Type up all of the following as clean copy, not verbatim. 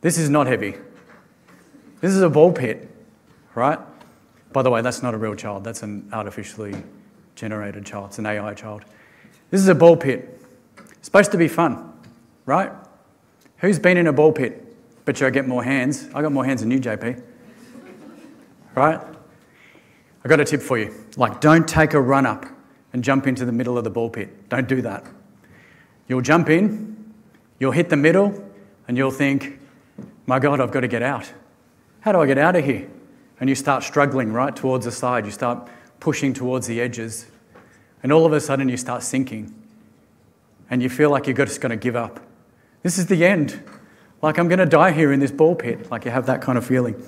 This is not heavy. This is a ball pit, right? By the way, that's not a real child. That's an artificially generated child. It's an AI child. This is a ball pit. It's supposed to be fun, right? Who's been in a ball pit? Bet you I get more hands. I got more hands than you, JP. Right? I got a tip for you. Like, don't take a run up and jump into the middle of the ball pit. Don't do that. You'll jump in, you'll hit the middle, and you'll think, my God, I've got to get out. How do I get out of here? And you start struggling right towards the side. You start pushing towards the edges. And all of a sudden you start sinking. And you feel like you're just going to give up. This is the end. Like, I'm going to die here in this ball pit. Like, you have that kind of feeling.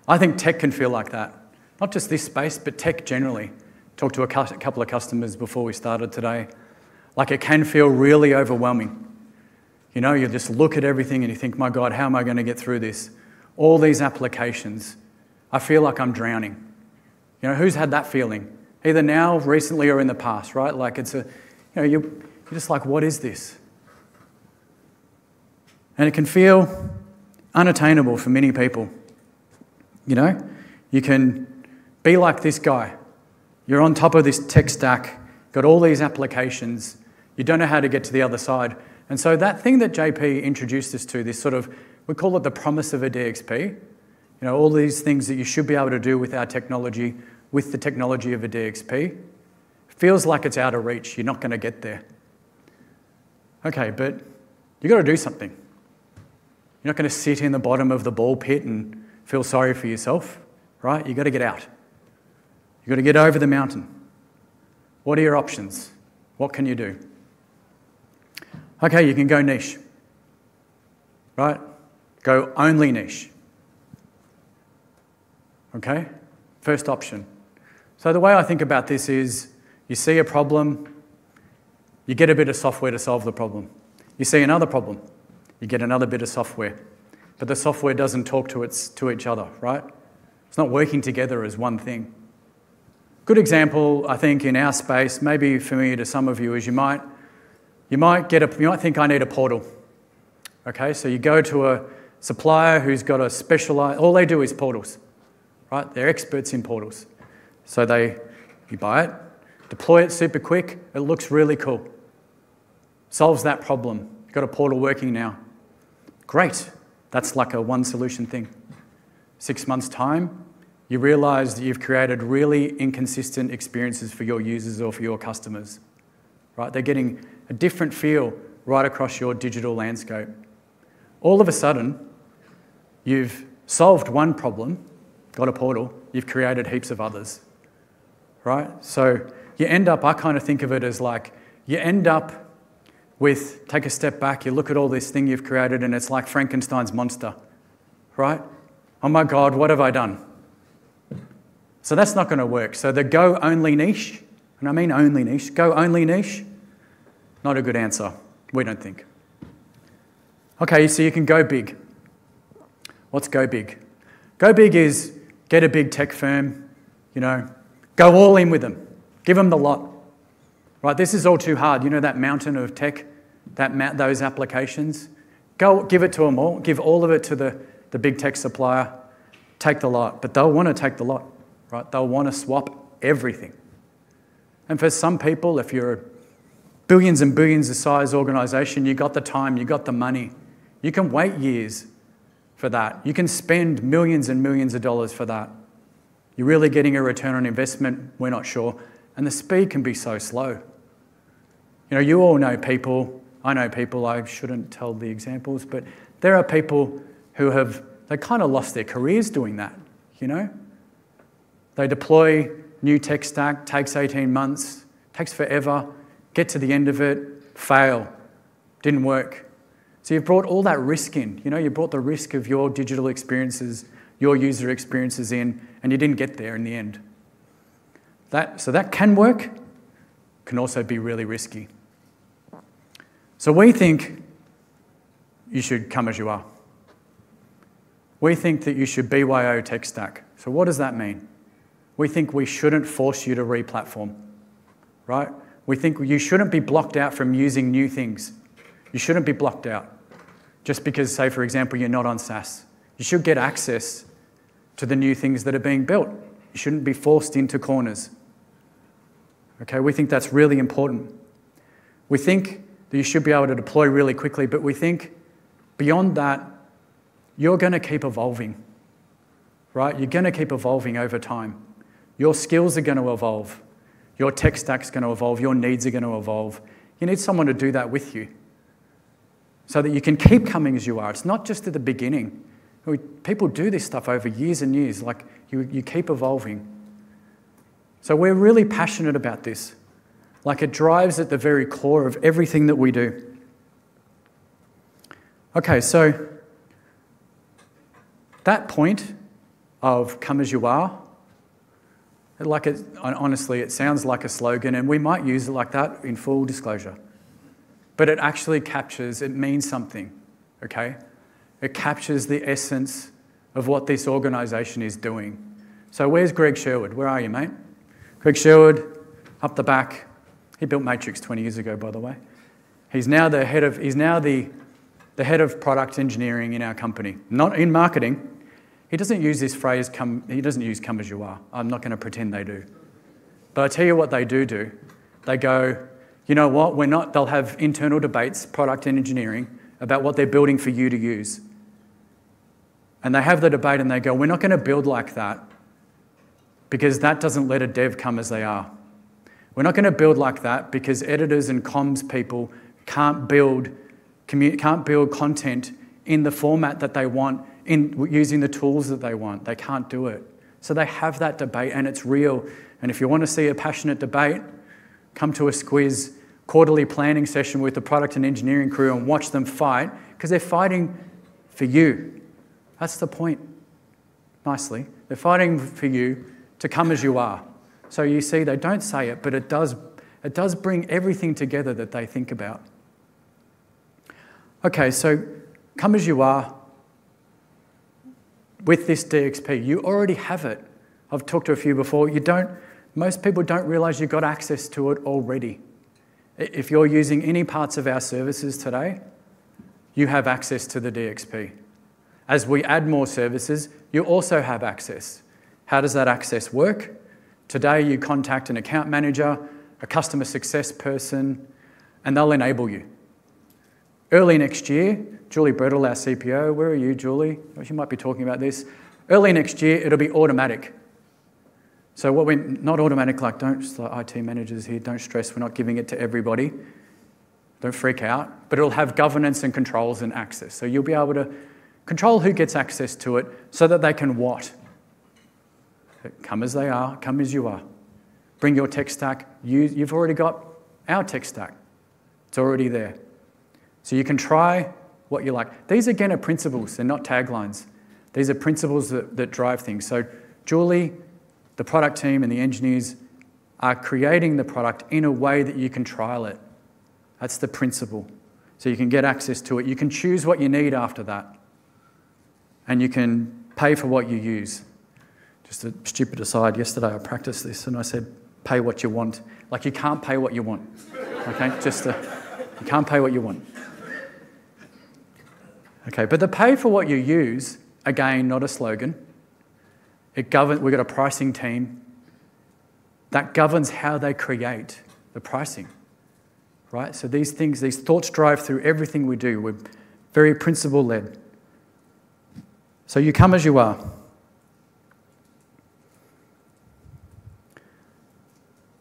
I think tech can feel like that. Not just this space, but tech generally. Talked to a couple of customers before we started today. Like, it can feel really overwhelming. You know, you just look at everything and you think, my God, how am I going to get through this? All these applications. I feel like I'm drowning. You know, who's had that feeling? Either now, recently, or in the past, right? Like, it's you're just like, what is this? And it can feel unattainable for many people. You know, you can be like this guy. You're on top of this tech stack, got all these applications. You don't know how to get to the other side. And so that thing that JP introduced us to, this sort of, we call it the promise of a DXP. You know, all these things that you should be able to do with our technology, with the technology of a DXP, feels like it's out of reach. You're not going to get there. Okay, but you've got to do something. You're not going to sit in the bottom of the ball pit and feel sorry for yourself, right? You've got to get out. You've got to get over the mountain. What are your options? What can you do? Okay, you can go niche, right? Go only niche. Okay, first option. So the way I think about this is you see a problem, you get a bit of software to solve the problem. You see another problem, you get another bit of software. But the software doesn't talk to each other, right? It's not working together as one thing. Good example, I think, in our space, maybe familiar to some of you, is you might think I need a portal. Okay, so you go to a supplier who's got a specialized, all they do is portals, right? They're experts in portals. So you buy it, deploy it super quick, it looks really cool. Solves that problem. You've got a portal working now. Great. That's like a one solution thing. 6 months' time, you realise that you've created really inconsistent experiences for your users or for your customers. Right? They're getting a different feel right across your digital landscape. All of a sudden, you've solved one problem, got a portal, you've created heaps of others. Right? So you end up, I kind of think of it as like, you end up with, take a step back, you look at all this thing you've created and it's like Frankenstein's monster, right? Oh my God, what have I done? So that's not going to work. So the go only niche, and I mean only niche, go only niche, not a good answer, we don't think. Okay, so you can go big. What's go big? Go big is get a big tech firm, you know, go all in with them, give them the lot. Right, this is all too hard. You know that mountain of tech, those applications? Go give it to them all. Give all of it to the big tech supplier. Take the lot. But they'll want to take the lot, right? They'll want to swap everything. And for some people, if you're a billions and billions of size organisation, you got the time, you got the money. You can wait years for that. You can spend millions and millions of dollars for that. You're really getting a return on investment? We're not sure. And the speed can be so slow. You know, you all know people, I know people, I shouldn't tell the examples, but there are people who they kind of lost their careers doing that, you know? They deploy new tech stack, takes 18 months, takes forever, get to the end of it, fail, didn't work. So you've brought all that risk in, you know, you brought the risk of your digital experiences, your user experiences in, and you didn't get there in the end. So that can work, can also be really risky. So we think you should come as you are. We think that you should BYO tech stack. So what does that mean? We think we shouldn't force you to re-platform, right? We think you shouldn't be blocked out from using new things. You shouldn't be blocked out. just because, say, for example, you're not on SaaS. You should get access to the new things that are being built. You shouldn't be forced into corners. Okay, we think that's really important. We think that you should be able to deploy really quickly, but we think beyond that, you're going to keep evolving, right? You're going to keep evolving over time. Your skills are going to evolve. Your tech stack's going to evolve. Your needs are going to evolve. You need someone to do that with you so that you can keep coming as you are. It's not just at the beginning. People do this stuff over years and years. Like, you keep evolving. So we're really passionate about this. Like, it drives at the very core of everything that we do. Okay, so that point of come as you are, honestly, it sounds like a slogan, and we might use it like that in full disclosure. But it actually captures, it means something, okay? It captures the essence of what this organisation is doing. So where's Greg Sherwood? Where are you, mate? Greg Sherwood, up the back. He built Matrix 20 years ago, by the way. He's now the head of product engineering in our company, not in marketing. He doesn't use this phrase, he doesn't use come as you are. I'm not going to pretend they do. But I tell you what they do. They go, you know what, they'll have internal debates, product and engineering, about what they're building for you to use. And they have the debate and they go, we're not going to build like that because that doesn't let a dev come as they are. We're not going to build like that because editors and comms people can't build content in the format that they want, using the tools that they want. They can't do it. So they have that debate and it's real. And if you want to see a passionate debate, come to a Squiz quarterly planning session with the product and engineering crew and watch them fight, because they're fighting for you. That's the point, nicely. They're fighting for you to come as you are. So you see, they don't say it, but it does bring everything together that they think about. Okay, so come as you are with this DXP. You already have it. I've talked to a few before. Most people don't realise you've got access to it already. If you're using any parts of our services today, you have access to the DXP. As we add more services, you also have access. How does that access work? Today, you contact an account manager, a customer success person, and they'll enable you. Early next year, Julie Brettle, our CPO, where are you, Julie? She might be talking about this. Early next year, it'll be automatic. So not automatic, like IT managers here, don't stress, we're not giving it to everybody. Don't freak out. But it'll have governance and controls and access. So you'll be able to control who gets access to it so that they can what? Come as they are, come as you are. Bring your tech stack. You've already got our tech stack. It's already there. So you can try what you like. These, again, are principles. They're not taglines. These are principles that drive things. So Julie, the product team and the engineers are creating the product in a way that you can trial it. That's the principle. So you can get access to it. You can choose what you need after that. And you can pay for what you use. Just a stupid aside, yesterday I practiced this and I said, pay what you want. Like, you can't pay what you want. Okay, you can't pay what you want. Okay, but the pay for what you use, again, not a slogan. We've got a pricing team that governs how they create the pricing, right? So these thoughts drive through everything we do. We're very principle-led. So you come as you are.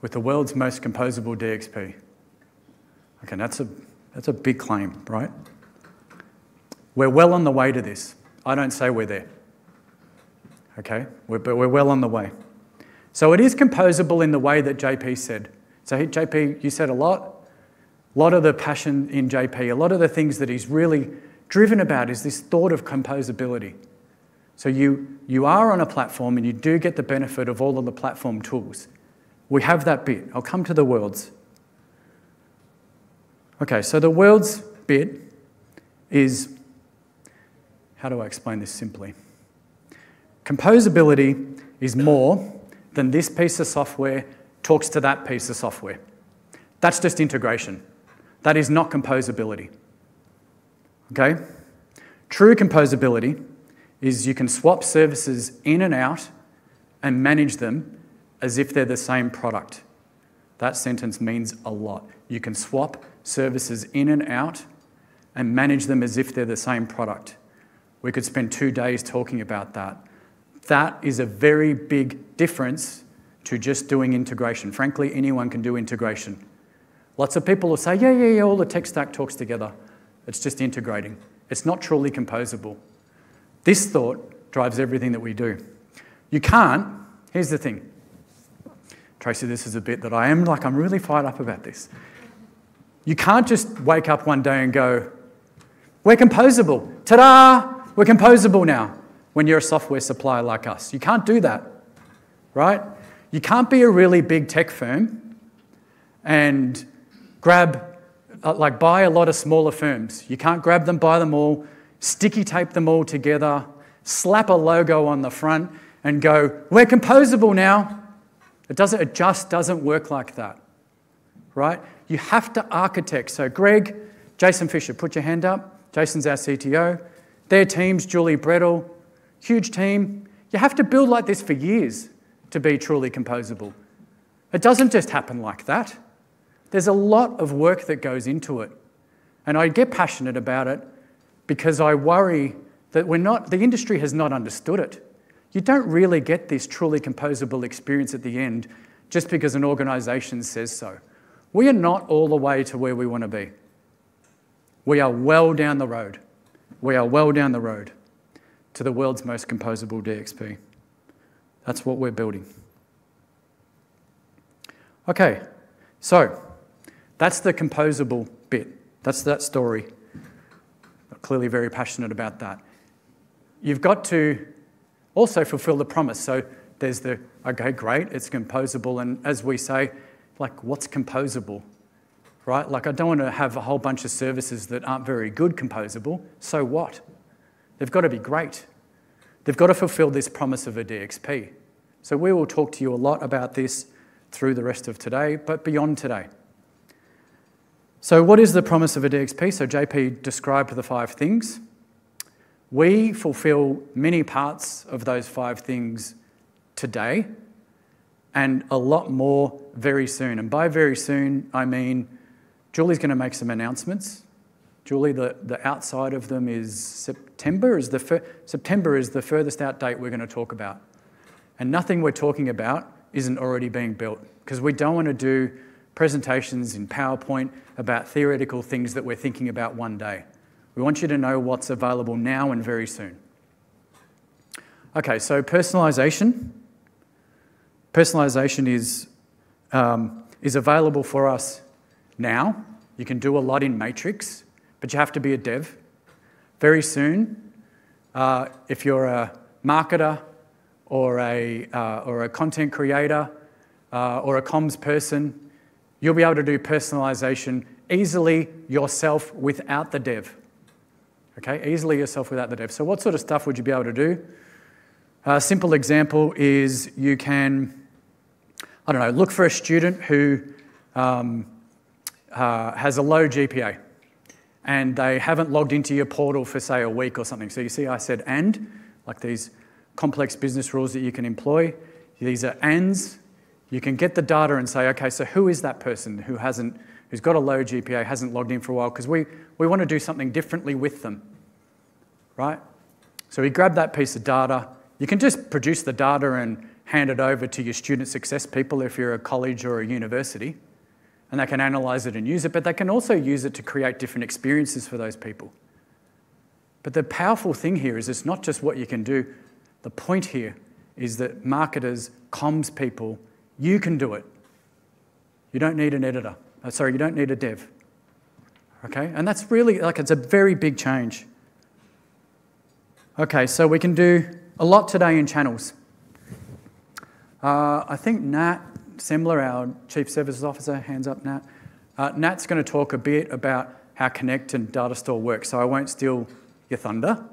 With the world's most composable DXP. Okay, that's a big claim, right? We're well on the way to this. I don't say we're there. Okay, but we're well on the way. So it is composable in the way that JP said. So JP, you said a lot of the passion in JP, a lot of the things that he's really driven about is this thought of composability. So you are on a platform and you do get the benefit of all of the platform tools. We have that bit. I'll come to the worlds. Okay, so the worlds bit is, how do I explain this simply? Composability is more than this piece of software talks to that piece of software. That's just integration. That is not composability. Okay? True composability is you can swap services in and out and manage them as if they're the same product. That sentence means a lot. You can swap services in and out and manage them as if they're the same product. We could spend 2 days talking about that. That is a very big difference to just doing integration. Frankly, anyone can do integration. Lots of people will say, yeah, all the tech stack talks together. It's just integrating. It's not truly composable. This thought drives everything that we do. You can't, here's the thing. Tracy, this is a bit that I'm really fired up about this. You can't just wake up one day and go, we're composable. Ta-da! We're composable now. When you're a software supplier like us. You can't do that, right? You can't be a really big tech firm and buy a lot of smaller firms. You can't grab them, buy them all, sticky tape them all together, slap a logo on the front and go, we're composable now. It just doesn't work like that, right? You have to architect. So Greg, Jason Fisher, put your hand up. Jason's our CTO. Their teams, Julie Brettel, huge team. You have to build like this for years to be truly composable. It doesn't just happen like that. There's a lot of work that goes into it. And I get passionate about it because I worry that the industry has not understood it. You don't really get this truly composable experience at the end just because an organisation says so. We are not all the way to where we want to be. We are well down the road. We are well down the road to the world's most composable DXP. That's what we're building. Okay, so that's the composable bit. That's that story. I'm clearly very passionate about that. You've got to also fulfill the promise. So there's okay, great, it's composable. And as we say, what's composable? Right? I don't want to have a whole bunch of services that aren't very good composable. So what? They've got to be great. They've got to fulfill this promise of a DXP. So we will talk to you a lot about this through the rest of today, but beyond today. So what is the promise of a DXP? So JP described the 5 things. We fulfill many parts of those 5 things today and a lot more very soon. And by very soon, I mean Julie's going to make some announcements. Julie, the outside of them is September. September is the furthest out date we're going to talk about. And nothing we're talking about isn't already being built because we don't want to do presentations in PowerPoint about theoretical things that we're thinking about one day. We want you to know what's available now and very soon. Okay, so personalisation. Personalisation is available for us now. You can do a lot in Matrix, but you have to be a dev. Very soon, if you're a marketer or a content creator or a comms person, you'll be able to do personalisation easily yourself without the dev. Okay, easily yourself without the dev. So what sort of stuff would you be able to do? A simple example is you can, look for a student who has a low GPA and they haven't logged into your portal for, say, a week or something. So you see I said and, like these complex business rules that you can employ. These are ands. You can get the data and say, okay, so who is that person who's got a low GPA, hasn't logged in for a while, because we want to do something differently with them, right? So we grab that piece of data. You can just produce the data and hand it over to your student success people if you're a college or a university, and they can analyse it and use it, but they can also use it to create different experiences for those people. But the powerful thing here is it's not just what you can do. The point here is that marketers, comms people, you can do it. You don't need an editor. You don't need a dev. Okay, and that's really, it's a very big change. Okay, so we can do a lot today in channels. I think Nat Semler, our Chief Services Officer, hands up, Nat. Nat's going to talk a bit about how Connect and Data Store work, so I won't steal your thunder.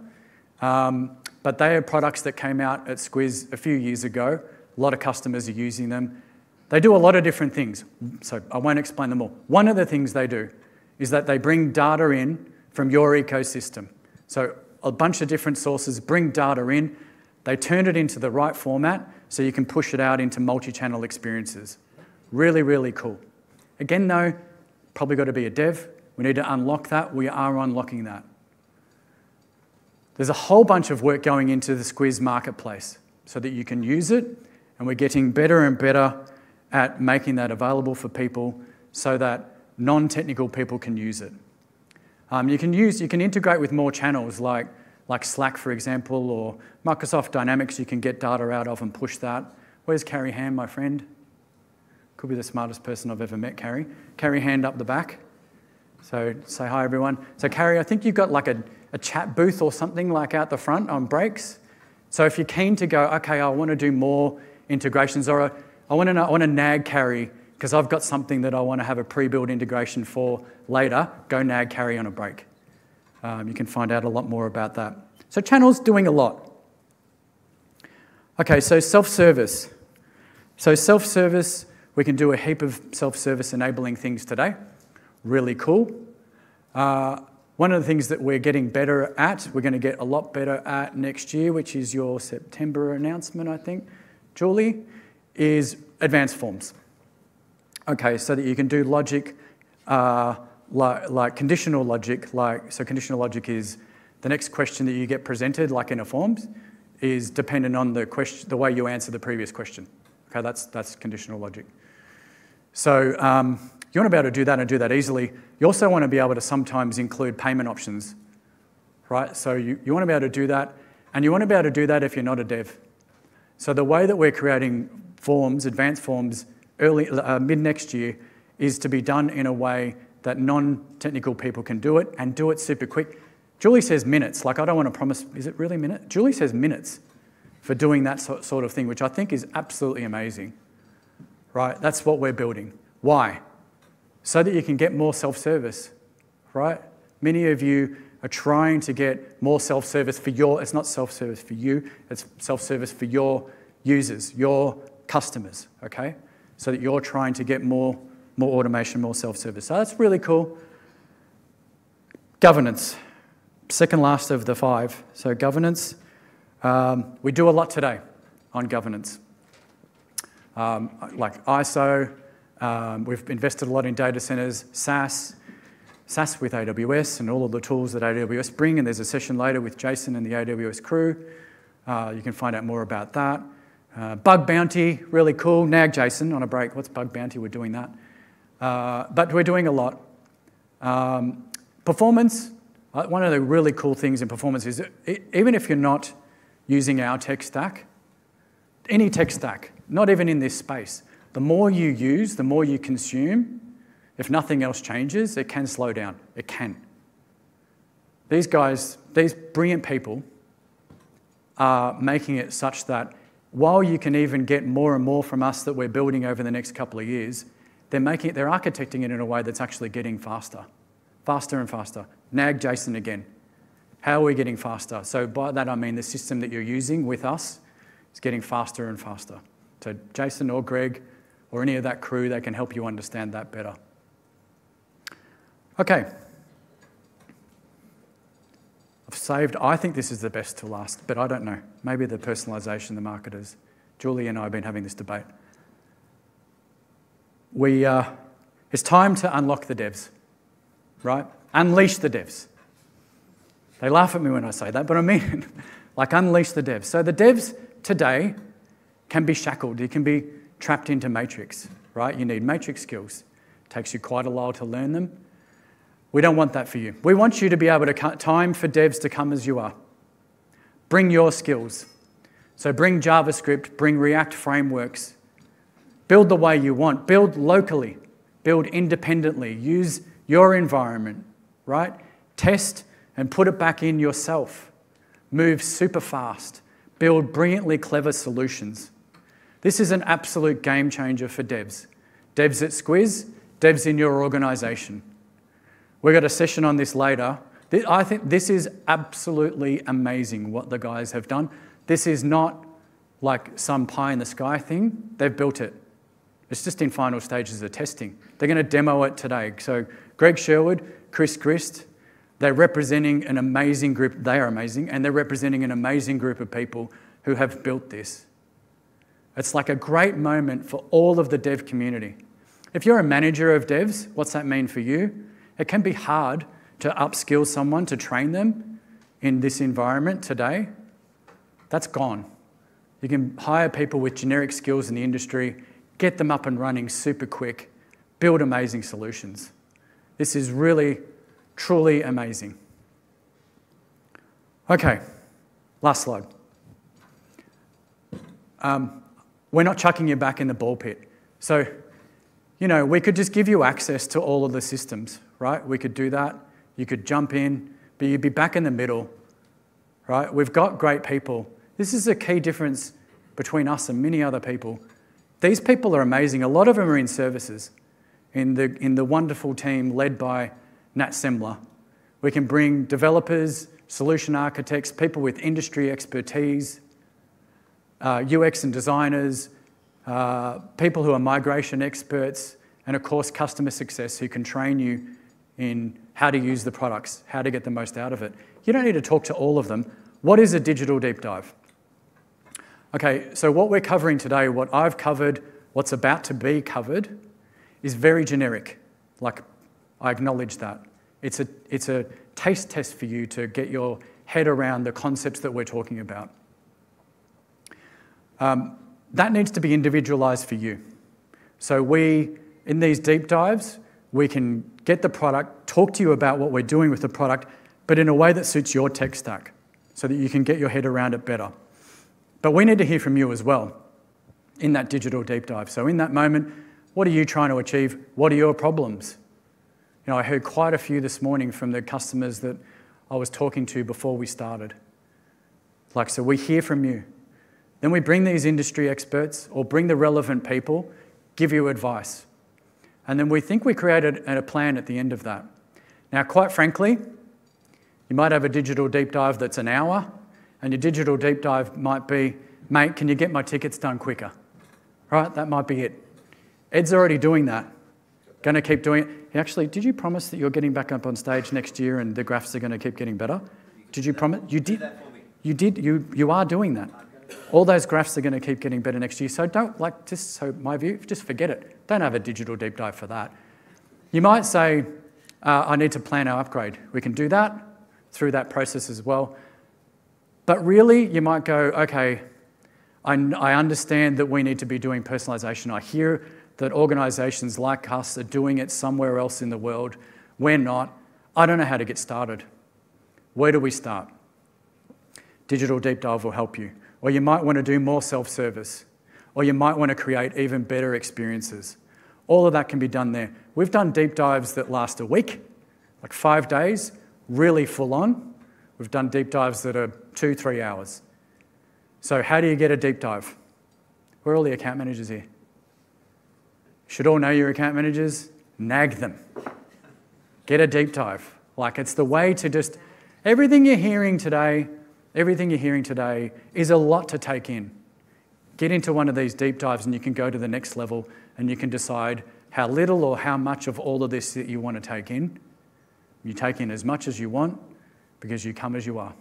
But they are products that came out at Squiz a few years ago. A lot of customers are using them. They do a lot of different things, so I won't explain them all. One of the things they do is that they bring data in from your ecosystem. So a bunch of different sources, bring data in, they turn it into the right format so you can push it out into multi-channel experiences. Really, really cool. Again, though, probably got to be a dev. We need to unlock that. We are unlocking that. There's a whole bunch of work going into the Squiz marketplace so that you can use it, and we're getting better and better at making that available for people so that non-technical people can use it. You can integrate with more channels like Slack, for example, or Microsoft Dynamics. You can get data out of and push that. Where's Carrie Ham, my friend? Could be the smartest person I've ever met, Carrie. Carrie, hand up the back. So say hi, everyone. So Carrie, I think you've got like a chat booth or something like out the front on breaks. So if you're keen to go, okay, I want to do more integrations, or I want to nag Carrie because I've got something that I want to have a pre-built integration for later, go nag Carrie on a break. You can find out a lot more about that. So channels doing a lot. Okay, so self-service. So self-service, we can do a heap of self-service enabling things today. Really cool. One of the things that we're getting better at, we're going to get a lot better at next year, which is your September announcement, I think, Julie, is advanced forms. Okay, so that you can do logic, like conditional logic. So conditional logic is the next question that you get presented, like in a forms, is dependent on the way you answer the previous question. Okay, that's conditional logic. So you want to be able to do that and do that easily. You also want to be able to sometimes include payment options, right? So you want to be able to do that, and you want to be able to do that if you're not a dev. So the way that we're creating forms, advanced forms, mid next year, is to be done in a way that non-technical people can do it and do it super quick. Julie says minutes. Like, I don't want to promise, is it really minutes? Julie says minutes for doing that sort of thing, which I think is absolutely amazing, right? That's what we're building. Why? So that you can get more self-service, right? Many of you are trying to get more self-service for it's not self-service for you, it's self-service for your users, your customers, okay? So that you're trying to get more automation, more self-service. So that's really cool. Governance, second last of the 5. So governance, we do a lot today on governance. Like ISO, we've invested a lot in data centers, SaaS with AWS and all of the tools that AWS bring, and there's a session later with Jason and the AWS crew. You can find out more about that. Bug bounty, really cool. Nag Jason on a break. What's bug bounty? We're doing that. But we're doing a lot. Performance, one of the really cool things in performance is even if you're not using our tech stack, any tech stack, not even in this space, the more you use, the more you consume, if nothing else changes, it can slow down. It can. These guys, these brilliant people, are making it such that while you can even get more and more from us that we're building over the next couple of years, they're architecting it in a way that's actually getting faster and faster. Nag Jason again. How are we getting faster? So by that I mean the system that you're using with us is getting faster and faster. So Jason or Greg or any of that crew, they can help you understand that better. Okay. I think this is the best to last, but I don't know. Maybe the personalisation, the marketers. Julie and I have been having this debate. It's time to unlock the devs, right? Unleash the devs. They laugh at me when I say that, but I mean like unleash the devs. So the devs today can be shackled. You can be trapped into matrix, right? You need matrix skills. It takes you quite a while to learn them. We don't want that for you. We want you to be able to time for devs to come as you are. Bring your skills. So bring JavaScript, bring React frameworks. Build the way you want. Build locally. Build independently. Use your environment, right? Test and put it back in yourself. Move super fast. Build brilliantly clever solutions. This is an absolute game changer for devs. Devs at Squiz, devs in your organisation. We've got a session on this later. I think this is absolutely amazing what the guys have done. This is not like some pie in the sky thing. They've built it. It's just in final stages of testing. They're going to demo it today. So Greg Sherwood, Chris Grist, They're representing an amazing group. They are amazing, and they're representing an amazing group of people who have built this. It's like a great moment for all of the dev community. If you're a manager of devs, what's that mean for you? It can be hard to upskill someone, to train them in this environment today. That's gone. You can hire people with generic skills in the industry, get them up and running super quick, build amazing solutions. This is really, truly amazing. Okay, last slide. We're not chucking you back in the ball pit. So, we could just give you access to all of the systems, right? We could do that. You could jump in, but you'd be back in the middle, right? We've got great people. This is a key difference between us and many other people. These people are amazing. A lot of them are in services, in the wonderful team led by Nat Semler. We can bring developers, solution architects, people with industry expertise, UX and designers, people who are migration experts, and of course customer success who can train you in how to use the products, how to get the most out of it. You don't need to talk to all of them. What is a digital deep dive? Okay, so what we're covering today, what I've covered, what's about to be covered, is very generic. Like, I acknowledge that. It's a taste test for you to get your head around the concepts that we're talking about. That needs to be individualized for you. So in these deep dives, we can get the product, talk to you about what we're doing with the product, but in a way that suits your tech stack so that you can get your head around it better. But we need to hear from you as well in that digital deep dive. So in that moment, what are you trying to achieve? What are your problems? I heard quite a few this morning from the customers that I was talking to before we started. So we hear from you. Then we bring these industry experts or bring the relevant people, give you advice. And then we think we created a plan at the end of that. Now, quite frankly, you might have a digital deep dive that's an hour, and your digital deep dive might be, mate, can you get my tickets done quicker? Right, that might be it. Ed's already doing that. Going to keep doing it. Actually, did you promise that you're getting back up on stage next year and the graphs are going to keep getting better? Did you promise? You did. You did. You are doing that. All those graphs are going to keep getting better next year. So my view, just forget it. Don't have a digital deep dive for that. You might say, I need to plan our upgrade. We can do that through that process as well. But really, you might go, okay, I understand that we need to be doing personalization. I hear that organizations like us are doing it somewhere else in the world. We're not. I don't know how to get started. Where do we start? Digital deep dive will help you. Or you might want to do more self-service. Or you might want to create even better experiences. All of that can be done there. We've done deep dives that last a week, like 5 days, really full on. We've done deep dives that are 2-3 hours. So how do you get a deep dive? Where are all the account managers here? You should all know your account managers. Nag them. Get a deep dive. It's the way to just... Everything you're hearing today is a lot to take in. Get into one of these deep dives and you can go to the next level and you can decide how little or how much of all of this that you want to take in. You take in as much as you want because you come as you are.